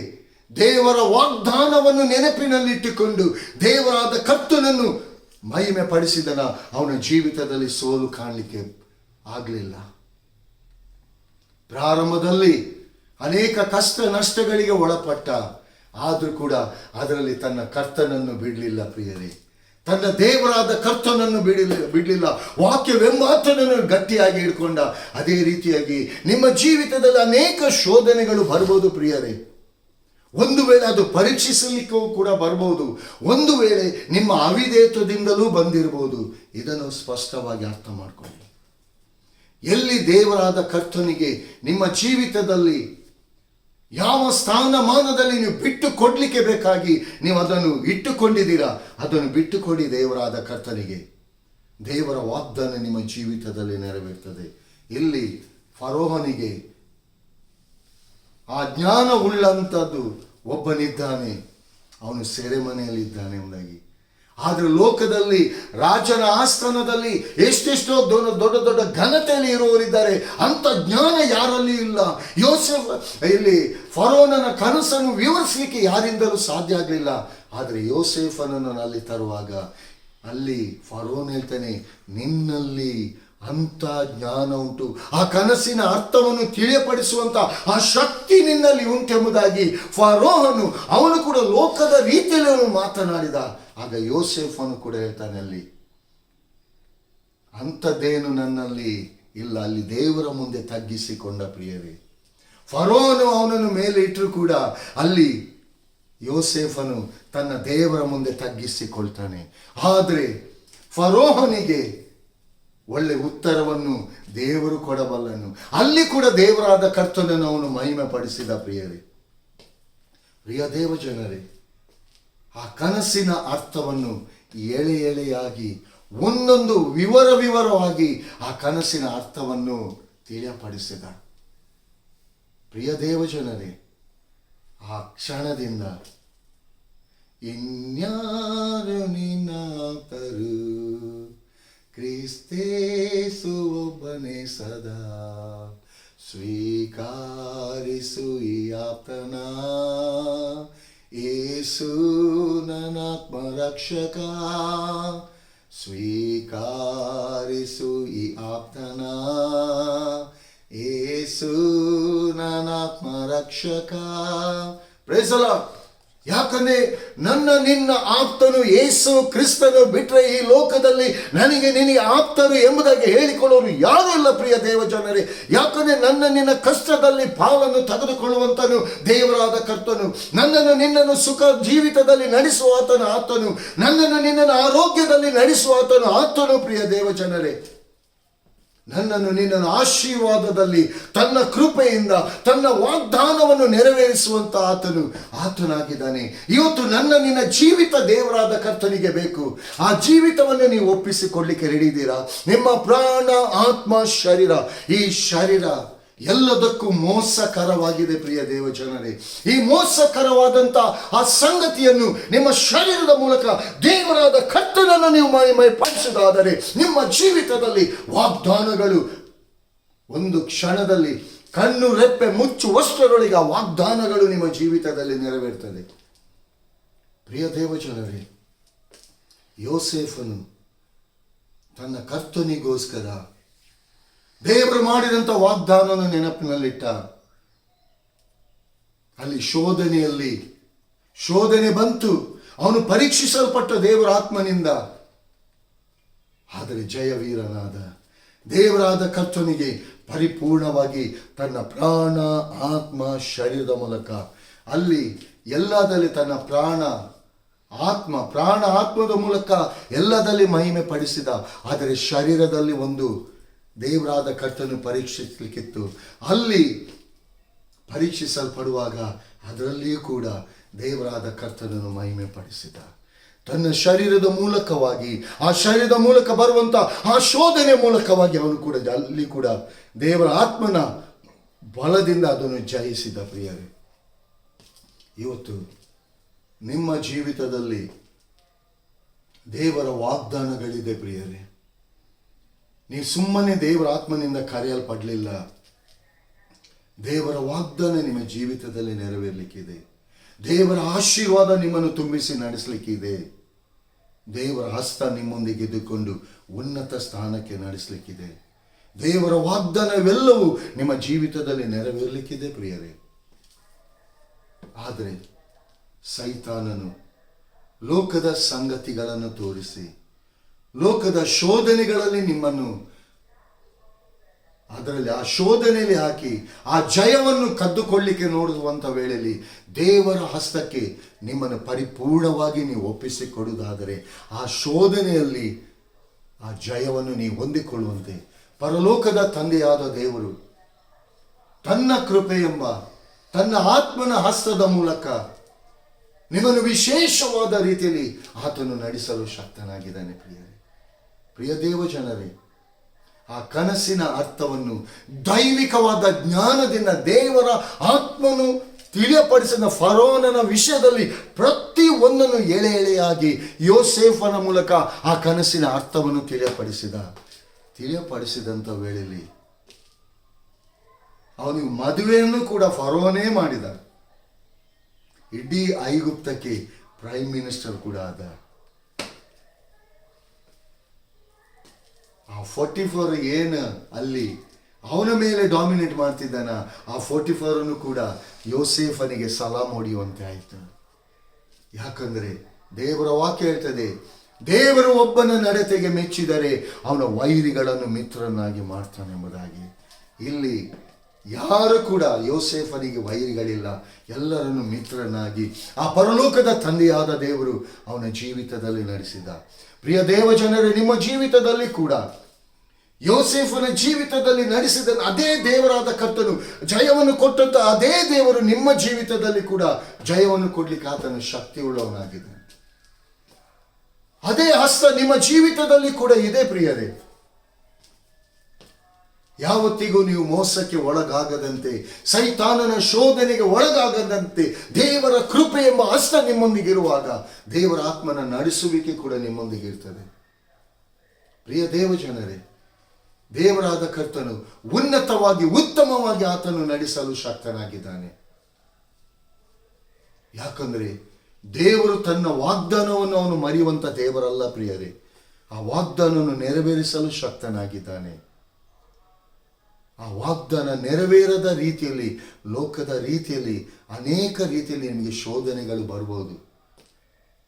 ದೇವರ ವಾಗ್ದಾನವನ್ನು ನೆನಪಿನಲ್ಲಿಟ್ಟುಕೊಂಡು ದೇವರಾದ ಕರ್ತನನ್ನು ಮಹಿಮೆ ಪಡಿಸಿದನ. ಅವನ ಜೀವಿತದಲ್ಲಿ ಸೋಲು ಕಾಣಲಿಕ್ಕೆ ಆಗಲಿಲ್ಲ. ಪ್ರಾರಂಭದಲ್ಲಿ ಅನೇಕ ಕಷ್ಟ ನಷ್ಟಗಳಿಗೆ ಒಳಪಟ್ಟ, ಆದರೂ ಕೂಡ ಅದರಲ್ಲಿ ತನ್ನ ಕರ್ತನನ್ನು ಬಿಡಲಿಲ್ಲ. ಪ್ರಿಯರೇ, ತನ್ನ ದೇವರಾದ ಕರ್ತನನ್ನು ಬಿಡಲಿಲ್ಲ. ವಾಕ್ಯವೆಂಬಾತನನ್ನು ಗಟ್ಟಿಯಾಗಿ ಹಿಡ್ಕೊಂಡ. ಅದೇ ರೀತಿಯಾಗಿ ನಿಮ್ಮ ಜೀವಿತದಲ್ಲಿ ಅನೇಕ ಶೋಧನೆಗಳು ಬರ್ಬೋದು ಪ್ರಿಯರೇ. ಒಂದು ವೇಳೆ ಅದು ಪರೀಕ್ಷಿಸಲಿಕ್ಕೂ ಕೂಡ ಬರ್ಬೋದು, ಒಂದು ವೇಳೆ ನಿಮ್ಮ ಅವಿಧೇಯತ್ವದಿಂದಲೂ ಬಂದಿರಬಹುದು. ಇದನ್ನು ಸ್ಪಷ್ಟವಾಗಿ ಅರ್ಥ ಮಾಡಿಕೊಳ್ಳಿ. ಎಲ್ಲಿ ದೇವರಾದ ಕರ್ತನಿಗೆ ನಿಮ್ಮ ಜೀವಿತದಲ್ಲಿ ಯಾವ ಸ್ಥಾನಮಾನದಲ್ಲಿ ನೀವು ಬಿಟ್ಟು ಕೊಡ್ಲಿಕ್ಕೆ ಬೇಕಾಗಿ ನೀವು ಅದನ್ನು ಇಟ್ಟುಕೊಂಡಿದ್ದೀರಾ, ಅದನ್ನು ಬಿಟ್ಟುಕೊಡಿ ದೇವರಾದ ಕರ್ತನಿಗೆ. ದೇವರ ವಾಗ್ದಾನ ನಿಮ್ಮ ಜೀವಿತದಲ್ಲಿ ನೆರವೇರ್ತದೆ. ಇಲ್ಲಿ ಫರೋಹನಿಗೆ ಆ ಜ್ಞಾನ ಉಳ್ಳಂಥದ್ದು ಒಬ್ಬನಿದ್ದಾನೆ, ಅವನು ಸೆರೆಮನೆಯಲ್ಲಿದ್ದಾನೆ ಎಂಬುದಾಗಿ. ಆದರೆ ಲೋಕದಲ್ಲಿ ರಾಜನ ಆಸ್ಥಾನದಲ್ಲಿ ಎಷ್ಟೆಷ್ಟೋ ದೊಡ್ಡ ಘನತೆಯಲ್ಲಿ ಇರುವವರಿದ್ದಾರೆ, ಅಂತ ಜ್ಞಾನ ಯಾರಲ್ಲಿ ಇಲ್ಲ. ಇಲ್ಲಿ ಫರೋನನ ಕನಸನ್ನು ವಿವರಿಸಲಿಕ್ಕೆ ಯಾರಿಂದಲೂ ಸಾಧ್ಯ ಆಗಲಿಲ್ಲ. ಆದರೆ ಯೋಸೇಫನನ್ನು ಅಲ್ಲಿ ತರುವಾಗ ಅಲ್ಲಿ ಫರೋನ್ ಹೇಳ್ತಾನೆ, ನಿನ್ನಲ್ಲಿ ಅಂತ ಜ್ಞಾನ ಉಂಟು, ಆ ಕನಸಿನ ಅರ್ಥವನ್ನು ತಿಳಿಯಪಡಿಸುವಂತ ಆ ಶಕ್ತಿ ನಿನ್ನಲ್ಲಿ ಉಂಟೆಂಬುದಾಗಿ ಫರೋಹನು, ಅವನು ಕೂಡ ಲೋಕದ ರೀತಿಯಲ್ಲಿ ಅವನು ಮಾತನಾಡಿದ. ಆಗ ಯೋಸೇಫನು ಕೂಡ ಹೇಳ್ತಾನೆ, ಅಲ್ಲಿ ಅಂಥದ್ದೇನು ನನ್ನಲ್ಲಿ ಇಲ್ಲ. ಅಲ್ಲಿ ದೇವರ ಮುಂದೆ ತಗ್ಗಿಸಿಕೊಂಡ ಪ್ರಿಯರೇ. ಫರೋನು ಅವನನ್ನು ಮೇಲೆ ಇಟ್ಟರು ಕೂಡ ಅಲ್ಲಿ ಯೋಸೇಫನು ತನ್ನ ದೇವರ ಮುಂದೆ ತಗ್ಗಿಸಿಕೊಳ್ತಾನೆ. ಆದರೆ ಫರೋಹನಿಗೆ ಒಳ್ಳೆ ಉತ್ತರವನ್ನು ದೇವರು ಕೊಡಬಲ್ಲನು. ಅಲ್ಲಿ ಕೂಡ ದೇವರಾದ ಕರ್ತನನ್ನು ಅವನು ಮಹಿಮೆ ಪಡಿಸಿದ ಪ್ರಿಯರೇ. ಪ್ರಿಯ ದೇವ ಜನರೇ, ಆ ಕನಸಿನ ಅರ್ಥವನ್ನು ಎಳೆ ಎಳೆಯಾಗಿ ಒಂದೊಂದು ವಿವರವಾಗಿ ಆ ಕನಸಿನ ಅರ್ಥವನ್ನು ತಿಳಿಯಪಡಿಸಿದ. ಪ್ರಿಯ ದೇವ ಜನರೇ, ಆ ಕ್ಷಣದಿಂದ ಇನ್ಯಾರು ನಿನ್ನಾಪ್ತರು, ಕ್ರಿಸ್ತೇಸು ಒಬ್ಬನೇ ಸದಾ, ಸ್ವೀಕಾರಿಸು ಈ ಆಪ್ತನ, ಯೇಸು ನನ್ನಾತ್ಮ ರಕ್ಷಕ, ಸ್ವೀಕಾರಿಸು ಈ ಆಪ್ತನ, ಯೇಸು ನನ್ನಾತ್ಮ ರಕ್ಷಕ. Praise the Lord. ಯಾಕಂದ್ರೆ ನಿನ್ನ ಆಪ್ತನು ಯೇಸು ಕ್ರಿಸ್ತನು ಬಿಟ್ಟರೆ ಈ ಲೋಕದಲ್ಲಿ ನನಗೆ ನಿನಗೆ ಆಪ್ತರು ಎಂಬುದಾಗಿ ಹೇಳಿಕೊಳ್ಳೋರು ಯಾರೂ ಇಲ್ಲ ಪ್ರಿಯ ದೇವ ಜನರೇ. ಯಾಕಂದ್ರೆ ನಿನ್ನ ಕಷ್ಟದಲ್ಲಿ ಪಾಲನ್ನು ತೆಗೆದುಕೊಳ್ಳುವಂತನು ದೇವರಾದ ಕರ್ತನು, ನನ್ನನ್ನು ನಿನ್ನನ್ನು ಸುಖ ಜೀವಿತದಲ್ಲಿ ನಡೆಸುವ ಆತನು, ನನ್ನನ್ನು ನಿನ್ನನ್ನು ಆರೋಗ್ಯದಲ್ಲಿ ನಡೆಸುವ ಆತನು ಪ್ರಿಯ ದೇವ ಜನರೇ. ನನ್ನನ್ನು ನಿನ್ನನ್ನು ಆಶೀರ್ವಾದದಲ್ಲಿ ತನ್ನ ಕೃಪೆಯಿಂದ ತನ್ನ ವಾಗ್ದಾನವನ್ನು ನೆರವೇರಿಸುವಂತ ಆತನಾಗಿದ್ದಾನೆ. ಇವತ್ತು ನಿನ್ನ ಜೀವಿತ ದೇವರಾದ ಕರ್ತನಿಗೆ ಬೇಕು. ಆ ಜೀವಿತವನ್ನು ನೀವು ಒಪ್ಪಿಸಿಕೊಳ್ಳಿಕ್ಕೆ ರೆಡಿದ್ದೀರಾ? ನಿಮ್ಮ ಪ್ರಾಣ, ಆತ್ಮ, ಶರೀರ, ಈ ಶರೀರ ಎಲ್ಲದಕ್ಕೂ ಮೋಸಕರವಾಗಿದೆ ಪ್ರಿಯ ದೇವ ಜನರೇ. ಈ ಮೋಸಕರವಾದಂತ ಆ ಸಂಗತಿಯನ್ನು ನಿಮ್ಮ ಶರೀರದ ಮೂಲಕ ದೇವರಾದ ಕರ್ತನನ್ನು ನೀವು ಮಹಿಮೆಪಡಿಸಿದಾದರೆ ನಿಮ್ಮ ಜೀವಿತದಲ್ಲಿ ವಾಗ್ದಾನಗಳು ಒಂದು ಕ್ಷಣದಲ್ಲಿ ಕಣ್ಣು ರೆಪ್ಪೆ ಮುಚ್ಚುವಷ್ಟರೊಳಗೆ ಆ ವಾಗ್ದಾನಗಳು ನಿಮ್ಮ ಜೀವಿತದಲ್ಲಿ ನೆರವೇರ್ತದೆ. ಪ್ರಿಯ ದೇವ ಜನರೇ, ಯೋಸೇಫನು ತನ್ನ ಕರ್ತನಿಗೋಸ್ಕರ ದೇವರು ಮಾಡಿದಂಥ ವಾಗ್ದಾನವನ್ನು ನೆನಪಿನಲ್ಲಿಟ್ಟ. ಅಲ್ಲಿ ಶೋಧನೆ ಬಂತು. ಅವನು ಪರೀಕ್ಷಿಸಲ್ಪಟ್ಟ ದೇವರ ಆತ್ಮನಿಂದ. ಆದರೆ ಜಯವೀರನಾದ ದೇವರಾದ ಕರ್ತನಿಗೆ ಪರಿಪೂರ್ಣವಾಗಿ ತನ್ನ ಪ್ರಾಣ, ಆತ್ಮ, ಶರೀರದ ಮೂಲಕ ಅಲ್ಲಿ ಎಲ್ಲದಲ್ಲಿ ತನ್ನ ಆತ್ಮದ ಮೂಲಕ ಎಲ್ಲದಲ್ಲಿ ಮಹಿಮೆ ಪಡಿಸಿದ. ಆದರೆ ಶರೀರದಲ್ಲಿ ಒಂದು ದೇವರಾದ ಕರ್ತನು ಪರೀಕ್ಷಿಸಲಿಕ್ಕಿತ್ತು. ಅಲ್ಲಿ ಪರೀಕ್ಷಿಸಲ್ಪಡುವಾಗ ಅದರಲ್ಲಿಯೂ ಕೂಡ ದೇವರಾದ ಕರ್ತನನ್ನು ಮಹಿಮೆ ಪಡಿಸಿದ. ತನ್ನ ಶರೀರದ ಮೂಲಕವಾಗಿ, ಆ ಶರೀರದ ಮೂಲಕ ಬರುವಂತ ಆ ಶೋಧನೆ ಮೂಲಕವಾಗಿ ಅವನು ಕೂಡ ಅಲ್ಲಿ ಕೂಡ ದೇವರ ಆತ್ಮನ ಬಲದಿಂದ ಅದನ್ನು ಜಯಿಸಿದ. ಪ್ರಿಯರೇ, ಇವತ್ತು ನಿಮ್ಮ ಜೀವಿತದಲ್ಲಿ ದೇವರ ವಾಗ್ದಾನಗಳಿದೆ ಪ್ರಿಯರೇ. ನೀವು ಸುಮ್ಮನೆ ದೇವರ ಆತ್ಮನಿಂದ ಕರೆಯಲ್ಪಡಲಿಲ್ಲ. ದೇವರ ವಾಗ್ದಾನ ನಿಮ್ಮ ಜೀವಿತದಲ್ಲಿ ನೆರವೇರಲಿಕ್ಕಿದೆ. ದೇವರ ಆಶೀರ್ವಾದ ನಿಮ್ಮನ್ನು ತುಂಬಿಸಿ ನಡೆಸಲಿಕ್ಕಿದೆ. ದೇವರ ಹಸ್ತ ನಿಮ್ಮೊಂದಿಗೆ ಇದ್ದುಕೊಂಡು ಉನ್ನತ ಸ್ಥಾನಕ್ಕೆ ನಡೆಸಲಿಕ್ಕಿದೆ. ದೇವರ ವಾಗ್ದಾನವೆಲ್ಲವೂ ನಿಮ್ಮ ಜೀವಿತದಲ್ಲಿ ನೆರವೇರಲಿಕ್ಕಿದೆ ಪ್ರಿಯರೇ. ಆದರೆ ಸೈತಾನನು ಲೋಕದ ಸಂಗತಿಗಳನ್ನು ತೋರಿಸಿ, ಲೋಕದ ಶೋಧನೆಗಳಲ್ಲಿ ನಿಮ್ಮನ್ನು ಅದರಲ್ಲಿ ಆ ಶೋಧನೆಯಲ್ಲಿ ಹಾಕಿ ಆ ಜಯವನ್ನು ಕದ್ದುಕೊಳ್ಳಿಕ್ಕೆ ನೋಡುವಂಥ ವೇಳೆಯಲ್ಲಿ ದೇವರ ಹಸ್ತಕ್ಕೆ ನಿಮ್ಮನ್ನು ಪರಿಪೂರ್ಣವಾಗಿ ನೀವು ಒಪ್ಪಿಸಿಕೊಡುವುದಾದರೆ ಆ ಶೋಧನೆಯಲ್ಲಿ ಆ ಜಯವನ್ನು ನೀವು ಹೊಂದಿಕೊಳ್ಳುವಂತೆ ಪರಲೋಕದ ತಂದೆಯಾದ ದೇವರು ತನ್ನ ಕೃಪೆ ಎಂಬ ತನ್ನ ಆತ್ಮನ ಹಸ್ತದ ಮೂಲಕ ನಿಮ್ಮನ್ನು ವಿಶೇಷವಾದ ರೀತಿಯಲ್ಲಿ ಆತನು ನಡೆಸಲು ಶಕ್ತನಾಗಿದ್ದಾನೆ. ಪ್ರಿಯ ದೇವ ಜನರೇ, ಆ ಕನಸಿನ ಅರ್ಥವನ್ನು ದೈವಿಕವಾದ ಜ್ಞಾನದಿಂದ ದೇವರ ಆತ್ಮನು ತಿಳಿಯಪಡಿಸಿದ ಫರೋನನ ವಿಷಯದಲ್ಲಿ ಪ್ರತಿ ಒಂದನ್ನು ಎಳೆ ಎಳೆಯಾಗಿ ಯೋಸೇಫನ ಮೂಲಕ ಆ ಕನಸಿನ ಅರ್ಥವನ್ನು ತಿಳಿಯಪಡಿಸಿದಂಥ ವೇಳೆಯಲ್ಲಿ ಅವನಿಗೆ ಮದುವೆಯನ್ನು ಕೂಡ ಫರೋನೇ ಮಾಡಿದ. ಇಡೀ ಐಗುಪ್ತಕ್ಕೆ ಪ್ರೈಮ್ ಮಿನಿಸ್ಟರ್ ಕೂಡ ಆದ. ಆ 44 ಏನು ಅಲ್ಲಿ ಅವನ ಮೇಲೆ ಡಾಮಿನೇಟ್ ಮಾಡ್ತಿದ್ದಾನ, ಆ 44 ಕೂಡ ಯೋಸೇಫನಿಗೆ ಸಲಾಂ ಹೊಡೆಯುವಂತೆ ಆಯಿತು. ಯಾಕಂದರೆ ದೇವರ ವಾಕ್ಯ ಹೇಳ್ತದೆ, ದೇವರು ಒಬ್ಬನ ನಡತೆಗೆ ಮೆಚ್ಚಿದರೆ ಅವನ ವೈರಿಗಳನ್ನು ಮಿತ್ರನಾಗಿ ಮಾಡ್ತಾನೆ ಎಂಬುದಾಗಿ. ಇಲ್ಲಿ ಯಾರು ಕೂಡ ಯೋಸೇಫನಿಗೆ ವೈರಿಗಳಿಲ್ಲ, ಎಲ್ಲರನ್ನು ಮಿತ್ರನಾಗಿ ಆ ಪರಲೋಕದ ತಂದೆಯಾದ ದೇವರು ಅವನ ಜೀವಿತದಲ್ಲಿ ನಡೆಸಿದ. ಪ್ರಿಯ ದೇವಜನರೇ, ನಿಮ್ಮ ಜೀವಿತದಲ್ಲಿ ಕೂಡ ಯೋಸೇಫನ ಜೀವಿತದಲ್ಲಿ ನಡೆಸಿದ ಅದೇ ದೇವರಾದ ಕರ್ತನು ಜಯವನ್ನು ಕೊಟ್ಟಂತ ಅದೇ ದೇವರು ನಿಮ್ಮ ಜೀವಿತದಲ್ಲಿ ಕೂಡ ಜಯವನ್ನು ಕೊಡ್ಲಿಕ್ಕೆ ಆತನು ಶಕ್ತಿ ಉಳ್ಳವನಾಗಿದ್ದಾನೆ. ಅದೇ ಹಸ್ತ ನಿಮ್ಮ ಜೀವಿತದಲ್ಲಿ ಕೂಡ ಇದೆ ಪ್ರಿಯರೇ. ಯಾವತ್ತಿಗೂ ನೀವು ಮೋಸಕ್ಕೆ ಒಳಗಾಗದಂತೆ, ಸೈತಾನನ ಶೋಧನೆಗೆ ಒಳಗಾಗದಂತೆ ದೇವರ ಕೃಪೆ ಎಂಬ ಹಸ್ತ ನಿಮ್ಮೊಂದಿಗಿರುವಾಗ ದೇವರ ಆತ್ಮನ ನಡೆಸುವಿಕೆ ಕೂಡ ನಿಮ್ಮೊಂದಿಗೆ ಇರ್ತದೆ. ಪ್ರಿಯ ದೇವಜನರೇ, ದೇವರಾದ ಕರ್ತನು ಉನ್ನತವಾಗಿ ಉತ್ತಮವಾಗಿ ಆತನು ನಡೆಸಲು ಶಕ್ತನಾಗಿದ್ದಾನೆ. ಯಾಕಂದ್ರೆ ದೇವರು ತನ್ನ ವಾಗ್ದಾನವನ್ನು ಅವನು ಮರೆಯುವಂತ ದೇವರಲ್ಲ ಪ್ರಿಯರೇ. ಆ ವಾಗ್ದಾನವನ್ನು ನೆರವೇರಿಸಲು ಶಕ್ತನಾಗಿದ್ದಾನೆ. ಆ ವಾಗ್ದಾನ ನೆರವೇರದ ರೀತಿಯಲ್ಲಿ, ಲೋಕದ ರೀತಿಯಲ್ಲಿ, ಅನೇಕ ರೀತಿಯಲ್ಲಿ ನಿಮಗೆ ಶೋಧನೆಗಳು ಬರ್ಬೋದು.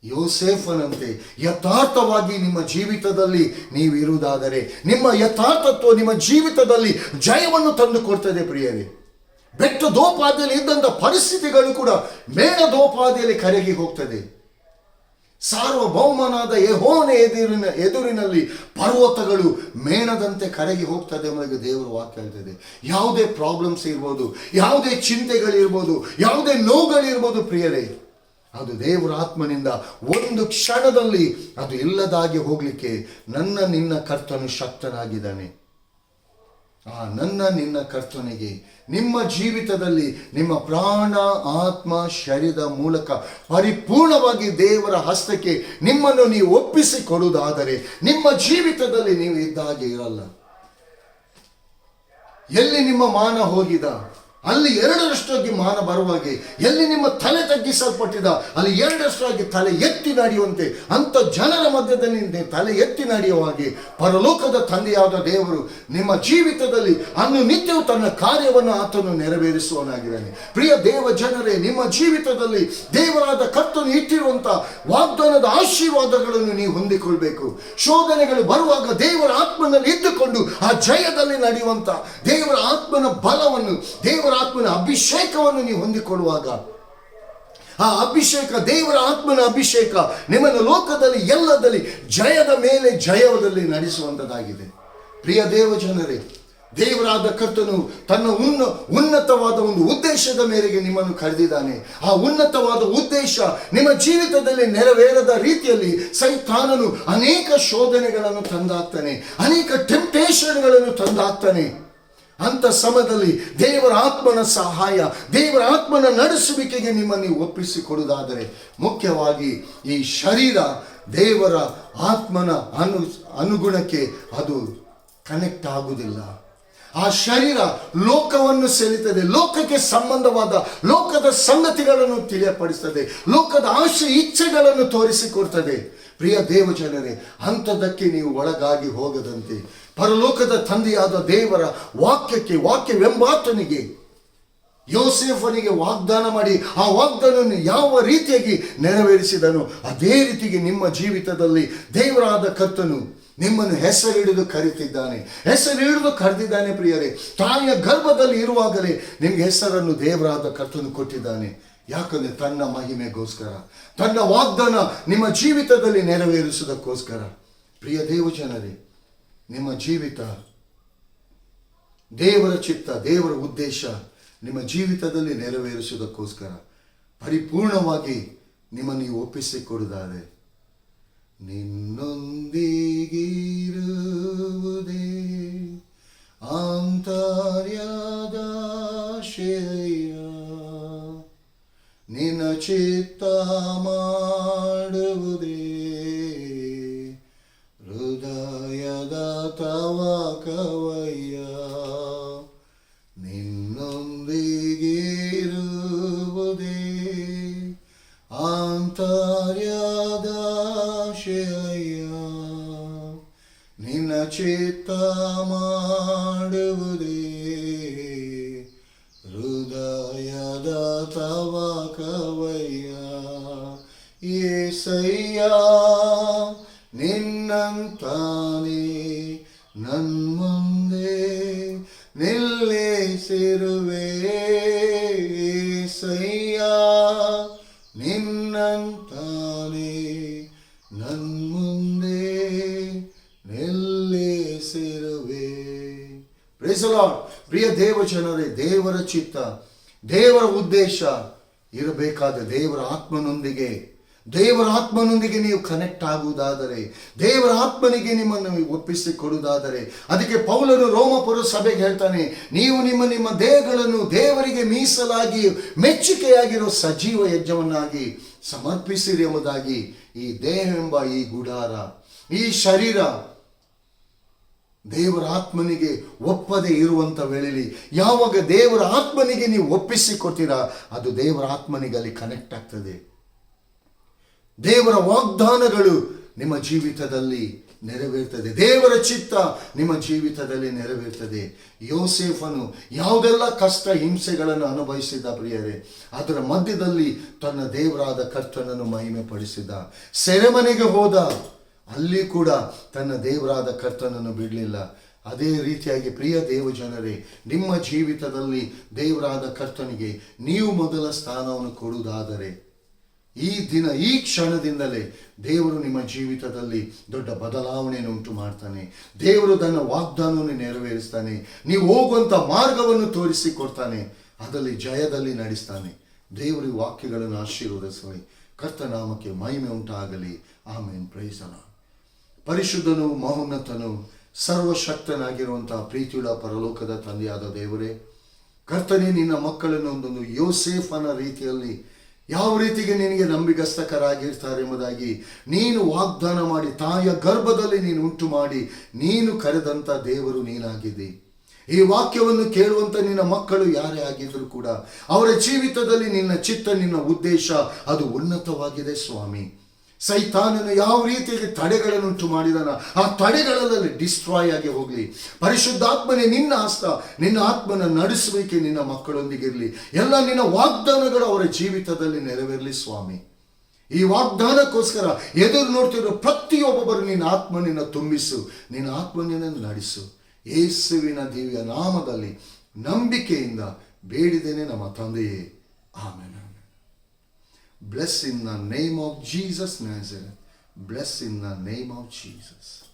ಯೋಸೇಫನಂತೆ ಯಥಾರ್ಥವಾಗಿ ನಿಮ್ಮ ಜೀವಿತದಲ್ಲಿ ನೀವು ಇರುವುದಾದರೆ ನಿಮ್ಮ ಯಥಾರ್ಥತ್ವ ನಿಮ್ಮ ಜೀವಿತದಲ್ಲಿ ಜಯವನ್ನು ತಂದು ಕೊಡ್ತದೆ ಪ್ರಿಯರೇ. ಬೆಟ್ಟದೋಪಾದಿಯಲ್ಲಿ ಇದ್ದಂಥ ಪರಿಸ್ಥಿತಿಗಳು ಕೂಡ ಮೇಣದೋಪಾದಿಯಲ್ಲಿ ಕರಗಿ ಹೋಗ್ತದೆ. ಸಾರ್ವಭೌಮನಾದ ಯೆಹೋವನ ಎದುರಿನಲ್ಲಿ ಪರ್ವತಗಳು ಮೇಣದಂತೆ ಕರಗಿ ಹೋಗ್ತದೆ ಎಂಬುದಾಗಿ ದೇವರ ವಾಕ್ಯ ಹೇಳ್ತದೆ. ಯಾವುದೇ ಪ್ರಾಬ್ಲಮ್ಸ್ ಇರ್ಬೋದು, ಯಾವುದೇ ಚಿಂತೆಗಳಿರ್ಬೋದು, ಯಾವುದೇ ನೋವುಗಳಿರ್ಬೋದು ಪ್ರಿಯರೇ, ಅದು ದೇವರ ಆತ್ಮನಿಂದ ಒಂದು ಕ್ಷಣದಲ್ಲಿ ಅದು ಇಲ್ಲದಾಗಿ ಹೋಗ್ಲಿಕ್ಕೆ ನನ್ನ ನಿನ್ನ ಕರ್ತನು ಶಕ್ತನಾಗಿದ್ದಾನೆ. ಆ ನನ್ನ ನಿನ್ನ ಕರ್ತನಿಗೆ ನಿಮ್ಮ ಜೀವಿತದಲ್ಲಿ ನಿಮ್ಮ ಪ್ರಾಣ, ಆತ್ಮ, ಶರೀರದ ಮೂಲಕ ಪರಿಪೂರ್ಣವಾಗಿ ದೇವರ ಹಸ್ತಕ್ಕೆ ನಿಮ್ಮನ್ನು ನೀವು ಒಪ್ಪಿಸಿ ಕೊಡುವುದಾದರೆ ನಿಮ್ಮ ಜೀವಿತದಲ್ಲಿ ನೀವು ಇದ್ದಾಗೆ ಇರಲ್ಲ. ಎಲ್ಲಿ ನಿಮ್ಮ ಮಾನ ಹೋಗಿದ ಅಲ್ಲಿ ಎರಡರಷ್ಟಾಗಿ ಮಾನ ಬರುವಾಗೆ, ಎಲ್ಲಿ ನಿಮ್ಮ ತಲೆ ತಗ್ಗಿಸಲ್ಪಟ್ಟಿದ ಅಲ್ಲಿ ಎರಡರಷ್ಟಾಗಿ ತಲೆ ಎತ್ತಿ ನಡೆಯುವಂತೆ, ಅಂತ ಜನರ ಮಧ್ಯದಲ್ಲಿ ತಲೆ ಎತ್ತಿ ನಡೆಯುವ ಹಾಗೆ ಪರಲೋಕದ ತಂದೆಯಾದ ದೇವರು ನಿಮ್ಮ ಜೀವಿತದಲ್ಲಿ ನಿತ್ಯವೂ ತನ್ನ ಕಾರ್ಯವನ್ನು ಆತನು ನೆರವೇರಿಸುವನಾಗಿದ್ದಾನೆ. ಪ್ರಿಯ ದೇವ ಜನರೇ, ನಿಮ್ಮ ಜೀವಿತದಲ್ಲಿ ದೇವರಾದ ಕರ್ತನು ಇಟ್ಟಿರುವಂತ ವಾಗ್ದಾನದ ಆಶೀರ್ವಾದಗಳನ್ನು ನೀವು ಹೊಂದಿಕೊಳ್ಬೇಕು. ಶೋಧನೆಗಳು ಬರುವಾಗ ದೇವರ ಆತ್ಮನಲ್ಲಿ ಇದ್ದುಕೊಂಡು ಆ ಜಯದಲ್ಲಿ ನಡೆಯುವಂತ ದೇವರ ಆತ್ಮನ ಬಲವನ್ನು, ದೇವರ ಆತ್ಮನ ಅಭಿಷೇಕವನ್ನು ನೀವು ಹೊಂದಿಕೊಳ್ಳುವಾಗ ಆ ಅಭಿಷೇಕ, ದೇವರ ಆತ್ಮನ ಅಭಿಷೇಕ ನಿಮ್ಮನ್ನು ಲೋಕದಲ್ಲಿ ಎಲ್ಲದಲ್ಲಿ ಜಯದ ಮೇಲೆ ಜಯದಲ್ಲಿ ನಡೆಸುವಂತದ್ದಾಗಿದೆ. ಪ್ರಿಯ ದೇವ ಜನರೇ, ದೇವರಾದ ಕರ್ತನು ತನ್ನ ಉನ್ನತವಾದ ಒಂದು ಉದ್ದೇಶದ ಮೇರೆಗೆ ನಿಮ್ಮನ್ನು ಕರೆದಿದ್ದಾನೆ. ಆ ಉನ್ನತವಾದ ಉದ್ದೇಶ ನಿಮ್ಮ ಜೀವಿತದಲ್ಲಿ ನೆರವೇರದ ರೀತಿಯಲ್ಲಿ ಸೈತಾನನು ಅನೇಕ ಶೋಧನೆಗಳನ್ನು ತಂದಾಕ್ತಾನೆ, ಅನೇಕ ಟೆಂಪ್ಟೇಷನ್ಗಳನ್ನು ತಂದಾಕ್ತಾನೆ. ಅಂತ ಸಮಯದಲ್ಲಿ ದೇವರ ಆತ್ಮನ ಸಹಾಯ, ದೇವರ ಆತ್ಮನ ನಡೆಸುವಿಕೆಗೆ ನಿಮ್ಮನ್ನು ಒಪ್ಪಿಸಿಕೊಡುವುದಾದರೆ, ಮುಖ್ಯವಾಗಿ ಈ ಶರೀರ ದೇವರ ಆತ್ಮನ ಅನುಗುಣಕ್ಕೆ ಅದು ಕನೆಕ್ಟ್ ಆಗುವುದಿಲ್ಲ. ಆ ಶರೀರ ಲೋಕವನ್ನು ಸೆಳೆಯುತ್ತದೆ, ಲೋಕಕ್ಕೆ ಸಂಬಂಧವಾದ ಲೋಕದ ಸಂಗತಿಗಳನ್ನು ತಿಳಿಯಪಡಿಸುತ್ತದೆ, ಲೋಕದ ಆಶೆ ಇಚ್ಛೆಗಳನ್ನು ತೋರಿಸಿಕೊಡ್ತದೆ. ಪ್ರಿಯ ದೇವಜನರೇ, ಅಂಥದಕ್ಕೆ ನೀವು ಒಳಗಾಗಿ ಹೋಗದಂತೆ ಪರಲೋಕದ ತಂದೆಯಾದ ದೇವರ ವಾಕ್ಯಕ್ಕೆ, ವಾಕ್ಯವೆಂಬಾತನಿಗೆ ಯೋಸೇಫನಿಗೆ ವಾಗ್ದಾನ ಮಾಡಿ ಆ ವಾಗ್ದಾನವನ್ನು ಯಾವ ರೀತಿಯಾಗಿ ನೆರವೇರಿಸಿದನು ಅದೇ ರೀತಿಗೆ ನಿಮ್ಮ ಜೀವಿತದಲ್ಲಿ ದೇವರಾದ ಕರ್ತನು ನಿಮ್ಮನ್ನು ಹೆಸರಿಡಿದು ಕರೀತಿದ್ದಾನೆ, ಹೆಸರಿಡಿದು ಕರೆದಿದ್ದಾನೆ. ಪ್ರಿಯರೇ, ತಾಯಿಯ ಗರ್ಭದಲ್ಲಿ ಇರುವಾಗಲೇ ನಿಮ್ಗೆ ಹೆಸರನ್ನು ದೇವರಾದ ಕರ್ತನು ಕೊಟ್ಟಿದ್ದಾನೆ. ಯಾಕಂದ್ರೆ ತನ್ನ ಮಹಿಮೆಗೋಸ್ಕರ, ತನ್ನ ವಾಗ್ದಾನ ನಿಮ್ಮ ಜೀವಿತದಲ್ಲಿ ನೆರವೇರಿಸುವುದಕ್ಕೋಸ್ಕರ. ಪ್ರಿಯ ದೇವಜನರೇ, ನಿಮ್ಮ ಜೀವಿತ, ದೇವರ ಚಿತ್ತ, ದೇವರ ಉದ್ದೇಶ ನಿಮ್ಮ ಜೀವಿತದಲ್ಲಿ ನೆರವೇರಿಸುವುದಕ್ಕೋಸ್ಕರ ಪರಿಪೂರ್ಣವಾಗಿ ನಿಮ್ಮನ್ನು ನೀವು ಒಪ್ಪಿಸಿಕೊಡುವುದಾದರೆ ನಿನ್ನೊಂದಿಗಿರುವುದೇ ಆಂತರ್ಯದ ಆಶಯ, ನಿನ್ನ ಚಿತ್ತ ಮಾಡುವುದೇ ಹೃದಯದ ತವಕವಯ್ಯ. ನಿನ್ನೊಂದಿಗಿರುವುದೇ ಆಂತರ್ಯದ ಆಶಯ, ನಿನ್ನ ಚಿತ್ತ ಮಾಡುವುದೇ ಹೃದಯದ ತವಕವಯ್ಯ. ಏಸಯ್ಯ ನಿನ್ನಂತಾನೆ ನನ್ ಮುಂದೆ ನಿಲ್ಲಿಸಿರುವೆ. ಏಸಯ್ಯ ನಿನ್ನಂತಾನೆ ನನ್ ಮುಂದೆ ನಿಲ್ಲಿಸಿರುವೆ. Praise the Lord. ಪ್ರಿಯ ದೇವ ಜನರೇ, ದೇವರ ಚಿತ್ತ, ದೇವರ ಉದ್ದೇಶ ಇರಬೇಕಾದ ದೇವರ ಆತ್ಮನೊಂದಿಗೆ ನೀವು ಕನೆಕ್ಟ್ ಆಗುವುದಾದರೆ, ದೇವರ ಆತ್ಮನಿಗೆ ನಿಮ್ಮನ್ನು ಒಪ್ಪಿಸಿಕೊಡುವುದಾದರೆ, ಅದಕ್ಕೆ ಪೌಲನು ರೋಮಪುರ ಸಭೆಗೆ ಹೇಳ್ತಾನೆ, ನೀವು ನಿಮ್ಮ ದೇಹಗಳನ್ನು ದೇವರಿಗೆ ಮೀಸಲಾಗಿ ಮೆಚ್ಚುಗೆಯಾಗಿರೋ ಸಜೀವ ಯಜ್ಞವನ್ನಾಗಿ ಸಮರ್ಪಿಸಿರಿ ಎಂಬುದಾಗಿ. ಈ ದೇಹವೆಂಬ ಈ ಗುಡಾರ, ಈ ಶರೀರ ದೇವರ ಆತ್ಮನಿಗೆ ಒಪ್ಪದೆ ಇರುವಂತ ವೇಳೆಯಲ್ಲಿ ಯಾವಾಗ ದೇವರ ಆತ್ಮನಿಗೆ ನೀವು ಒಪ್ಪಿಸಿಕೊಡ್ತೀರಾ, ಅದು ದೇವರ ಆತ್ಮನಿಗೆ ಅಲ್ಲಿ ಕನೆಕ್ಟ್ ಆಗ್ತದೆ. ದೇವರ ವಾಗ್ದಾನಗಳು ನಿಮ್ಮ ಜೀವಿತದಲ್ಲಿ ನೆರವೇರ್ತದೆ. ದೇವರ ಚಿತ್ತ ನಿಮ್ಮ ಜೀವಿತದಲ್ಲಿ ನೆರವೇರ್ತದೆ. ಯೋಸೇಫನು ಯಾವುದೆಲ್ಲ ಕಷ್ಟ ಹಿಂಸೆಗಳನ್ನು ಅನುಭವಿಸಿದ ಪ್ರಿಯರೇ, ಅದರ ಮಧ್ಯದಲ್ಲಿ ತನ್ನ ದೇವರಾದ ಕರ್ತನನ್ನು ಮಹಿಮೆ ಪಡಿಸಿದ. ಸೆರೆಮನೆಗೆ ಹೋದ, ಅಲ್ಲಿ ಕೂಡ ತನ್ನ ದೇವರಾದ ಕರ್ತನನ್ನು ಬಿಡಲಿಲ್ಲ. ಅದೇ ರೀತಿಯಾಗಿ ಪ್ರಿಯ ದೇವ ಜನರೇ, ನಿಮ್ಮ ಜೀವಿತದಲ್ಲಿ ದೇವರಾದ ಕರ್ತನಿಗೆ ನೀವು ಮೊದಲ ಸ್ಥಾನವನ್ನು ಕೊಡುವುದಾದರೆ, ಈ ದಿನ ಈ ಕ್ಷಣದಿಂದಲೇ ದೇವರು ನಿಮ್ಮ ಜೀವಿತದಲ್ಲಿ ದೊಡ್ಡ ಬದಲಾವಣೆಯನ್ನು ಉಂಟು ಮಾಡ್ತಾನೆ. ದೇವರು ತನ್ನ ವಾಗ್ದಾನವನ್ನು ನೆರವೇರಿಸ್ತಾನೆ. ನೀವು ಹೋಗುವಂಥ ಮಾರ್ಗವನ್ನು ತೋರಿಸಿಕೊಡ್ತಾನೆ. ಅದರಲ್ಲಿ ಜಯದಲ್ಲಿ ನಡೆಸ್ತಾನೆ. ದೇವರು ಈ ವಾಕ್ಯಗಳನ್ನು ಆಶೀರ್ವದಿಸಲಿ. ಕರ್ತನಾಮಕ್ಕೆ ಮಹಿಮೆ ಉಂಟಾಗಲಿ. ಆಮೇನ್. Praise the Lord. ಪರಿಶುದ್ಧನು, ಮಹೋನ್ನತನು, ಸರ್ವಶಕ್ತನಾಗಿರುವಂತಹ ಪ್ರೀತಿಯುಳ್ಳ ಪರಲೋಕದ ತಂದೆಯಾದ ದೇವರೇ, ಕರ್ತನೇ, ನಿನ್ನ ಮಕ್ಕಳನ್ನು ಒಂದೊಂದು ಯೋಸೇಫನ ರೀತಿಯಲ್ಲಿ ಯಾವ ರೀತಿಗೆ ನಿನಗೆ ನಂಬಿಗಸ್ತಕರಾಗಿರ್ತಾರೆ ಎಂಬುದಾಗಿ ನೀನು ವಾಗ್ದಾನ ಮಾಡಿ, ತಾಯಿಯ ಗರ್ಭದಲ್ಲಿ ನೀನು ಉಂಟು ಮಾಡಿ ನೀನು ಕರೆದಂಥ ದೇವರು ನೀನಾಗಿದ್ದಿ. ಈ ವಾಕ್ಯವನ್ನು ಕೇಳುವಂಥ ನಿನ್ನ ಮಕ್ಕಳು ಯಾರೇ ಆಗಿದ್ದರೂ ಕೂಡ ಅವರ ಜೀವಿತದಲ್ಲಿ ನಿನ್ನ ಚಿತ್ತ, ನಿನ್ನ ಉದ್ದೇಶ ಅದು ಉನ್ನತವಾಗಿದೆ ಸ್ವಾಮಿ. ಸೈತಾನನು ಯಾವ ರೀತಿಯಾಗಿ ತಡೆಗಳನ್ನುಂಟು ಮಾಡಿದಾನ, ಆ ತಡೆಗಳಲ್ಲಿ ಡಿಸ್ಟ್ರಾಯ್ ಆಗಿ ಹೋಗಲಿ. ಪರಿಶುದ್ಧಾತ್ಮನೇ, ನಿನ್ನ ಹಸ್ತ, ನಿನ್ನ ಆತ್ಮನ ನಡೆಸುವಿಕೆ ನಿನ್ನ ಮಕ್ಕಳೊಂದಿಗಿರಲಿ. ಎಲ್ಲ ನಿನ್ನ ವಾಗ್ದಾನಗಳು ಅವರ ಜೀವಿತದಲ್ಲಿ ನೆರವೇರಲಿ ಸ್ವಾಮಿ. ಈ ವಾಗ್ದಾನಕ್ಕೋಸ್ಕರ ಎದುರು ನೋಡ್ತಿರೋ ಪ್ರತಿಯೊಬ್ಬೊಬ್ಬರು ನಿನ್ನ ಆತ್ಮನಿಂದ ತುಂಬಿಸು, ನಿನ್ನ ಆತ್ಮನಿಂದ ನಡೆಸು. ಯೇಸುವಿನ ದಿವ್ಯ ನಾಮದಲ್ಲಿ ನಂಬಿಕೆಯಿಂದ ಬೇಡಿದ್ದೇನೆ ನಮ್ಮ ತಂದೆಯೇ, amen. Bless in the name of Jesus Nazareth. Bless in the name of Jesus.